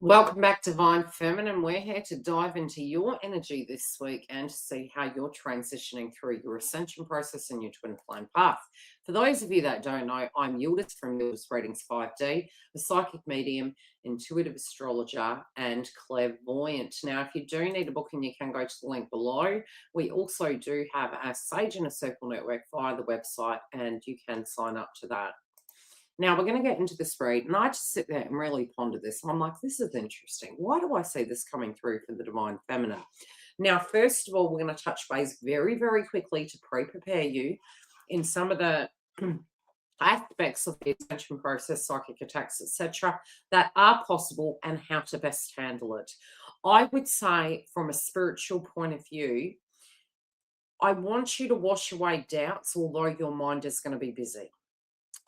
Welcome back, Divine Feminine. We're here to dive into your energy this week and to see how you're transitioning through your ascension process and your twin flame path. For those of you that don't know, I'm Yildiz from Yildiz Readings 5D, a psychic medium, intuitive astrologer, and clairvoyant. Now, if you do need a booking, you can go to the link below. We also do have our Sage in a Circle network via the website, and you can sign up to that. Now we're going to get into this read, and I just sit there and really ponder this. And I'm like, this is interesting. Why do I see this coming through for the Divine Feminine? Now, first of all, we're going to touch base very, very quickly to pre-prepare you in some of the aspects of the ascension process, psychic attacks, etc., that are possible and how to best handle it. I would say, from a spiritual point of view, I want you to wash away doubts, although your mind is going to be busy.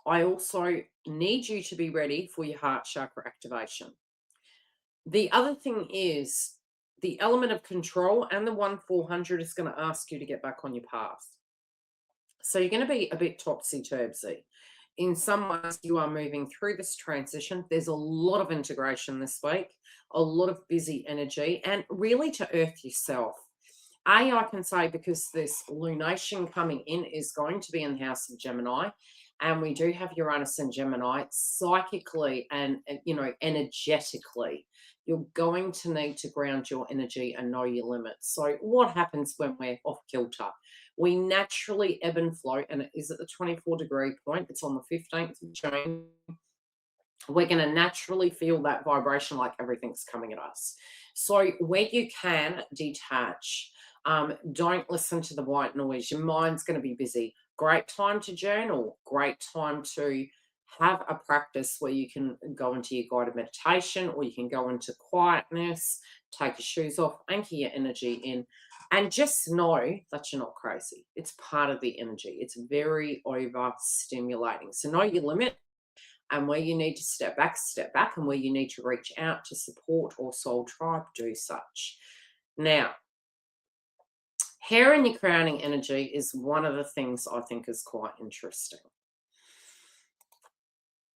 I also need you to be ready for your heart chakra activation. The other thing is the element of control, and the 1-400 is going to ask you to get back on your path. So you're going to be a bit topsy-turvy. In some ways, you are moving through this transition. There's a lot of integration this week, a lot of busy energy, and really to earth yourself. I can say, because this lunation coming in is going to be in the house of Gemini, and we do have Uranus and Gemini, psychically and energetically, you're going to need to ground your energy and know your limits. So what happens when we're off kilter? We naturally ebb and flow, and it is at the 24-degree point. It's on the 15th of June. We're going to naturally feel that vibration, like everything's coming at us. So where you can detach, don't listen to the white noise. Your mind's going to be busy. Great time to journal. Great time to have a practice where you can go into your guided meditation, or you can go into quietness, take your shoes off, anchor your energy in, and just know that you're not crazy. It's part of the energy. It's very overstimulating. So know your limit, and where you need to step back, and where you need to reach out to support or soul tribe, do such. Now, hair in your crowning energy is one of the things I think is quite interesting.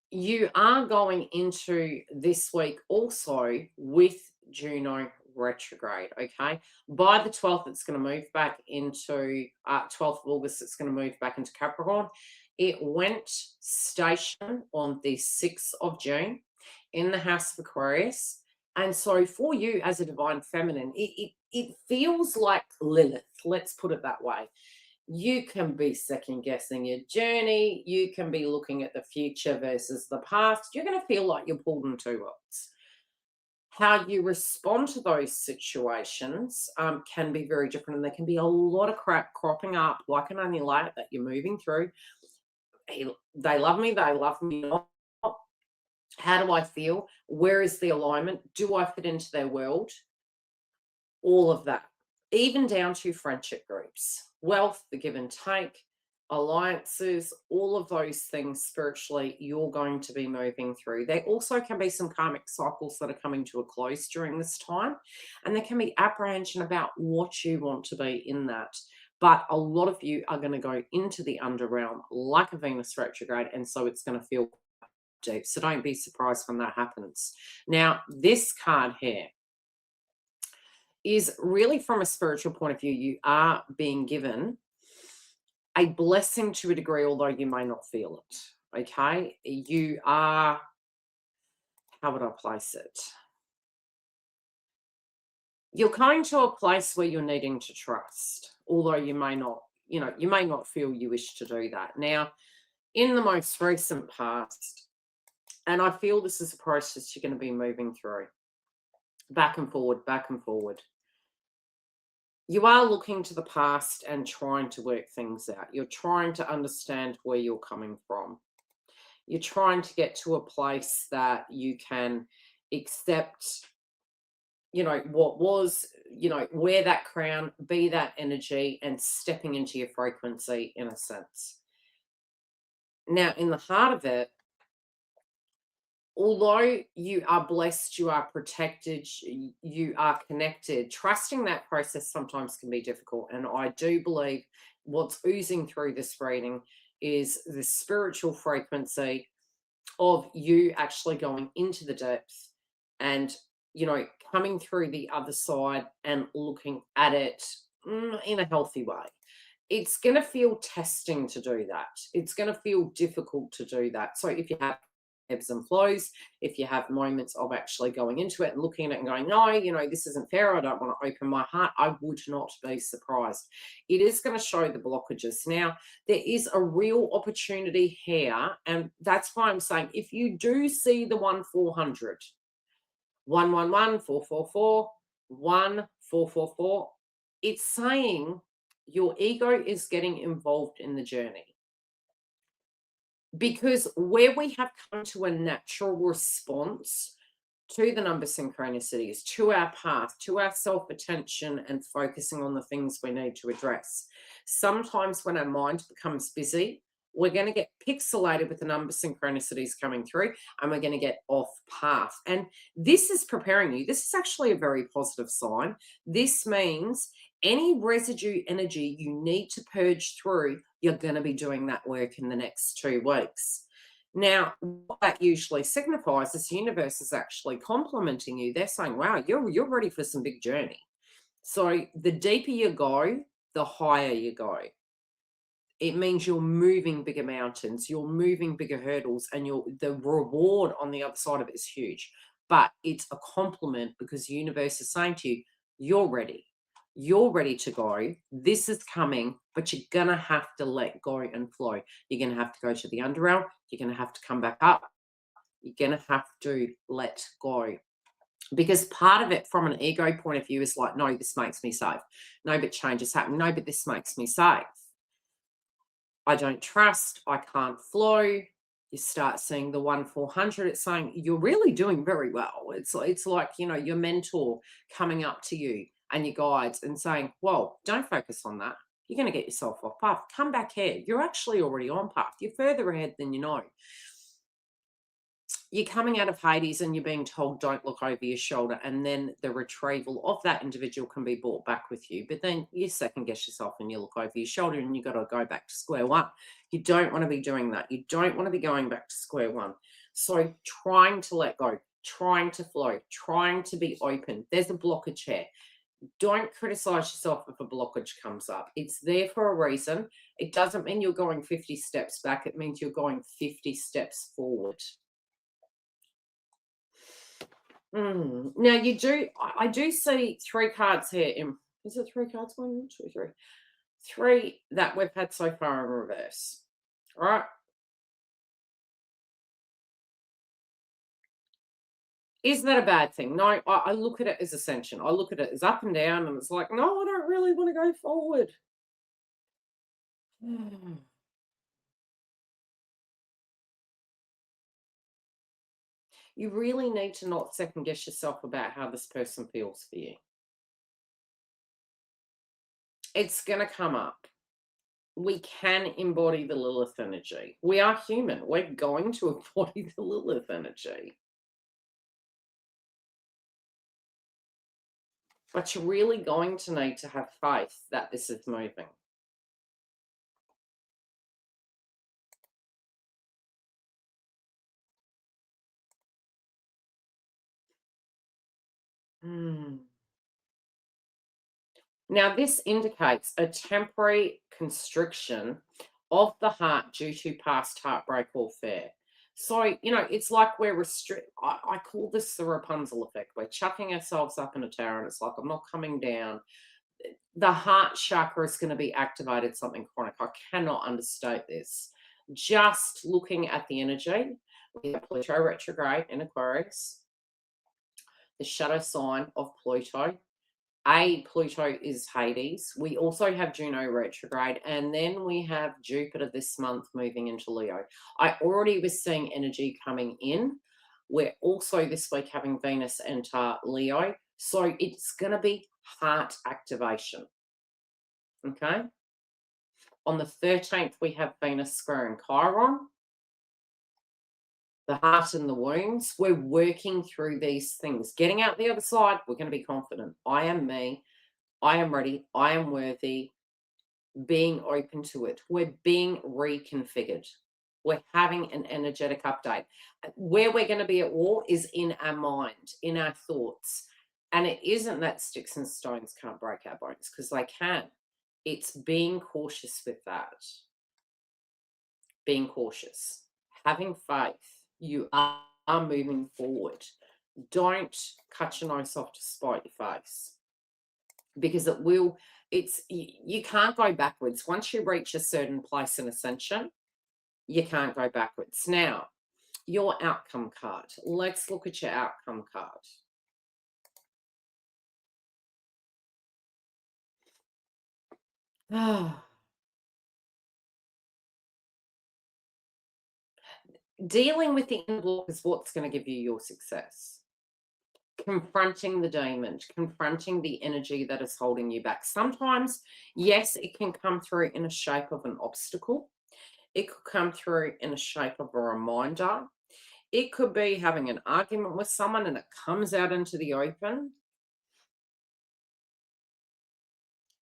You are going into this week also with Juno retrograde, okay? By the 12th, it's going to move back into, 12th of August, it's going to move back into Capricorn. It went station on the 6th of June in the house of Aquarius. And so for you as a Divine Feminine, it feels like Lilith, let's put it that way. You can be second guessing your journey. You can be looking at the future versus the past. You're going to feel like you're pulled in two rods. How you respond to those situations can be very different, and there can be a lot of crap cropping up like an onion layer that you're moving through. They love me, they love me not. How do I feel? Where is the alignment? Do I fit into their world? All of that, even down to friendship groups, wealth, the give and take, alliances, all of those things spiritually you're going to be moving through. There also can be some karmic cycles that are coming to a close during this time, and there can be apprehension about what you want to be in that. But a lot of you are going to go into the underrealm like a Venus retrograde, and so it's going to feel deep. So don't be surprised when that happens. Now, this card here is really, from a spiritual point of view, you are being given a blessing to a degree, although you may not feel it, okay? You are, how would I place it? You're coming to a place where you're needing to trust, although you may not, you may not feel you wish to do that. Now, in the most recent past, and I feel this is a process you're going to be moving through, back and forward, back and forward. You are looking to the past and trying to work things out. You're trying to understand where you're coming from. You're trying to get to a place that you can accept, what was, wear that crown, be that energy, and stepping into your frequency in a sense. Now, in the heart of it, although you are blessed, you are protected, you are connected, trusting that process sometimes can be difficult. And I do believe what's oozing through this reading is the spiritual frequency of you actually going into the depth and coming through the other side and looking at it in a healthy way. It's going to feel testing to do that. It's going to feel difficult to do that. So if you have ebbs and flows, if you have moments of actually going into it and looking at it and going, no, this isn't fair, I don't want to open my heart, I would not be surprised. It is going to show the blockages. Now, there is a real opportunity here, and that's why I'm saying if you do see the 1-400, 111, 444, 1444, it's saying your ego is getting involved in the journey. Because where we have come to a natural response to the number synchronicities, to our path, to our self-attention and focusing on the things we need to address. Sometimes when our mind becomes busy, we're going to get pixelated with the number synchronicities coming through and we're going to get off path. And this is preparing you. This is actually a very positive sign. This means any residue energy you need to purge through, you're going to be doing that work in the next 2 weeks. Now, what that usually signifies is the universe is actually complimenting you. They're saying, wow, you're ready for some big journey. So the deeper you go, the higher you go. It means you're moving bigger mountains, you're moving bigger hurdles, and the reward on the other side of it is huge. But it's a compliment because the universe is saying to you, you're ready. You're ready to go. This is coming, but you're going to have to let go and flow. You're going to have to go to the underworld. You're going to have to come back up. You're going to have to let go. Because part of it from an ego point of view is like, no, this makes me safe. No, but change is happening. No, but this makes me safe. I don't trust. I can't flow. You start seeing the 1-400. It's saying you're really doing very well. It's like, your mentor coming up to you and your guides and saying, whoa, don't focus on that. You're going to get yourself off path. Come back here. You're actually already on path. You're further ahead than you know. You're coming out of Hades and you're being told don't look over your shoulder, and then the retrieval of that individual can be brought back with you. But then you second guess yourself and you look over your shoulder and you've got to go back to square one. You don't want to be doing that. You don't want to be going back to square one. So trying to let go, trying to flow, trying to be open. There's a blockage here. Don't criticize yourself if a blockage comes up. It's there for a reason. It doesn't mean you're going 50 steps back. It means you're going 50 steps forward. Now I do see 3 cards here. Is it 3 cards? 1, 2, 3. 3 that we've had so far in reverse. All right. Is that a bad thing? No, I look at it as ascension. I look at it as up and down, and it's like, no, I don't really want to go forward. You really need to not second guess yourself about how this person feels for you. It's going to come up. We can embody the Lilith energy. We are human. We're going to embody the Lilith energy. But you're really going to need to have faith that this is moving. Now, this indicates a temporary constriction of the heart due to past heartbreak or fear. So, it's like we're I call this the Rapunzel effect. We're chucking ourselves up in a tower and it's like, I'm not coming down. The heart chakra is going to be activated, something chronic. I cannot understate this. Just looking at the energy, we have Pluto retrograde in Aquarius, the shadow sign of Pluto. Pluto is Hades. We also have Juno retrograde, and then we have Jupiter this month moving into Leo. I already was seeing energy coming in. We're also this week having Venus enter Leo. So it's going to be heart activation. Okay. On the 13th, we have Venus squaring Chiron. The heart and the wounds. We're working through these things. Getting out the other side, we're going to be confident. I am me. I am ready. I am worthy. Being open to it. We're being reconfigured. We're having an energetic update. Where we're going to be at war is in our mind, in our thoughts. And it isn't that sticks and stones can't break our bones, because they can. It's being cautious with that. Being cautious. Having faith. You are moving forward. Don't cut your nose off to spite your face, because it will. You can't go backwards. Once you reach a certain place in ascension, you can't go backwards. Now, your outcome card. Let's look at your outcome card. Dealing with the inner block is what's going to give you your success. Confronting the demon, confronting the energy that is holding you back. Sometimes, yes, it can come through in a shape of an obstacle. It could come through in a shape of a reminder. It could be having an argument with someone and it comes out into the open.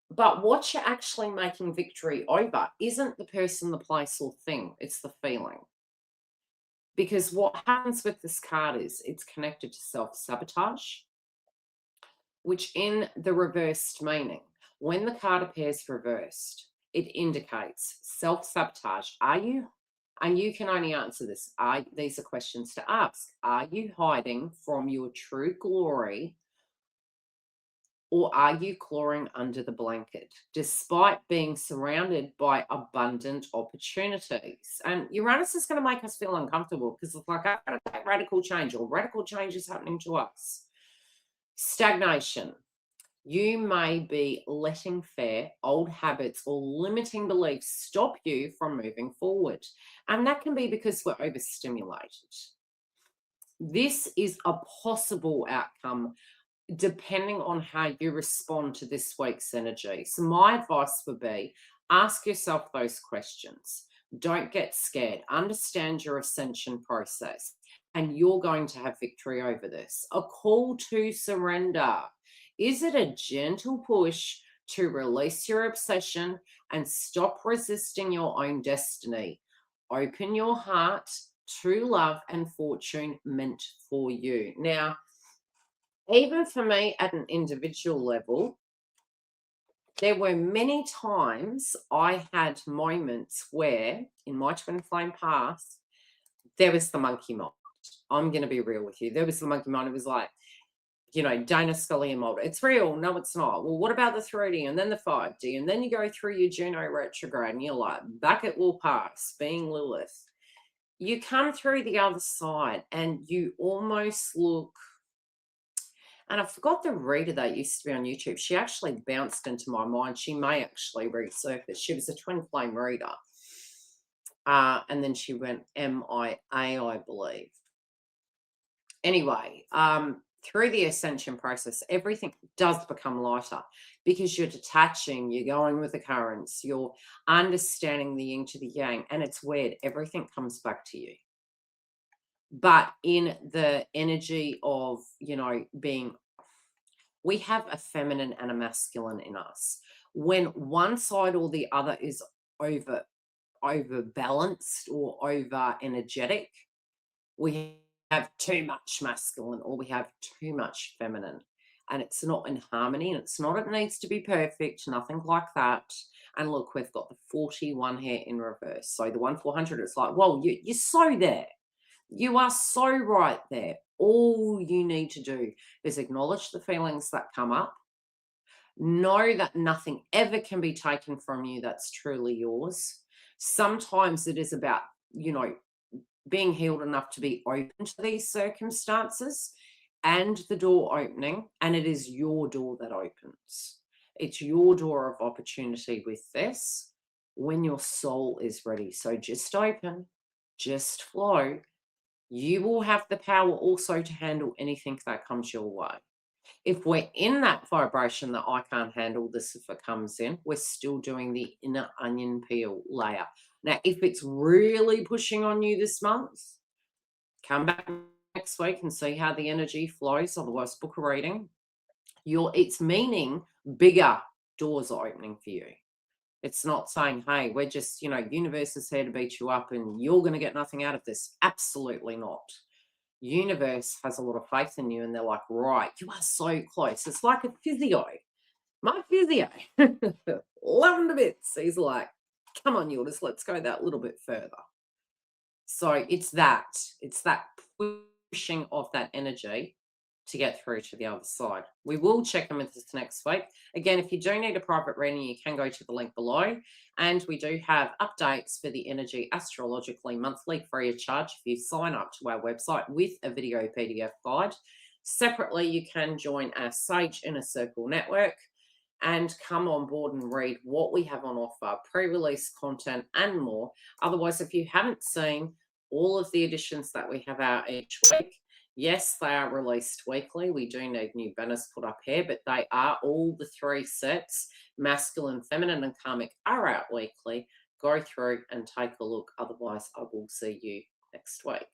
But what you're actually making victory over isn't the person, the place, or thing, it's the feeling. Because what happens with this card is it's connected to self-sabotage, which in the reversed meaning, when the card appears reversed, it indicates self-sabotage. Are you, and you can only answer this, these are questions to ask. Are you hiding from your true glory, or are you clawing under the blanket despite being surrounded by abundant opportunities? And Uranus is going to make us feel uncomfortable because it's like, I've got to take radical change, or radical change is happening to us. Stagnation. You may be letting old habits or limiting beliefs stop you from moving forward. And that can be because we're overstimulated. This is a possible outcome depending on how you respond to this week's energy. So my advice would be, ask yourself those questions. Don't get scared. Understand your ascension process, and you're going to have victory over this. A call to surrender. Is it a gentle push to release your obsession and stop resisting your own destiny? Open your heart to love and fortune meant for you. Now, even for me at an individual level, there were many times I had moments where, in my twin flame past, there was the monkey mind. I'm going to be real with you. There was the monkey mind. It was like, Dana Scully and Mulder. It's real. No, it's not. Well, what about the 3D and then the 5D? And then you go through your Juno retrograde and you're like, back it will pass, being Lilith. You come through the other side and you almost look. And I forgot the reader that used to be on YouTube. She actually bounced into my mind. She may actually resurface. She was a twin flame reader. And then she went MIA, I believe. Anyway, through the ascension process, everything does become lighter because you're detaching, you're going with the currents, you're understanding the yin to the yang. And it's weird. Everything comes back to you. But in the energy of, being, we have a feminine and a masculine in us. When one side or the other is over balanced or over energetic, we have too much masculine or we have too much feminine. And it's not in harmony, and it's not, it needs to be perfect, nothing like that. And look, we've got the 41 here in reverse. So the 1/400 is like, well, you're so there. You are so right there. All you need to do is acknowledge the feelings that come up. Know that nothing ever can be taken from you that's truly yours. Sometimes it is about, being healed enough to be open to these circumstances and the door opening. And it is your door that opens. It's your door of opportunity with this when your soul is ready. So just open, just flow. You will have the power also to handle anything that comes your way. If we're in that vibration that I can't handle this if it comes in, we're still doing the inner onion peel layer. Now, if it's really pushing on you this month, come back next week and see how the energy flows. Otherwise, book a reading. It's meaning bigger doors are opening for you. It's not saying, hey, we're just, universe is here to beat you up and you're going to get nothing out of this. Absolutely not. Universe has a lot of faith in you and they're like, right, you are so close. It's like a physio. My physio, love him to bits. He's like, come on, Yildiz, let's go that little bit further. So it's that pushing of that energy to get through to the other side. We will check in with this next week. Again, if you do need a private reading, you can go to the link below. And we do have updates for the energy astrologically monthly free of charge if you sign up to our website with a video PDF guide. Separately, you can join our Sage Inner Circle network and come on board and read what we have on offer, pre-release content and more. Otherwise, if you haven't seen all of the editions that we have out each week, yes, they are released weekly. We do need new banners put up here, but they are all the 3 sets, masculine, feminine, and karmic, are out weekly. Go through and take a look. Otherwise, I will see you next week.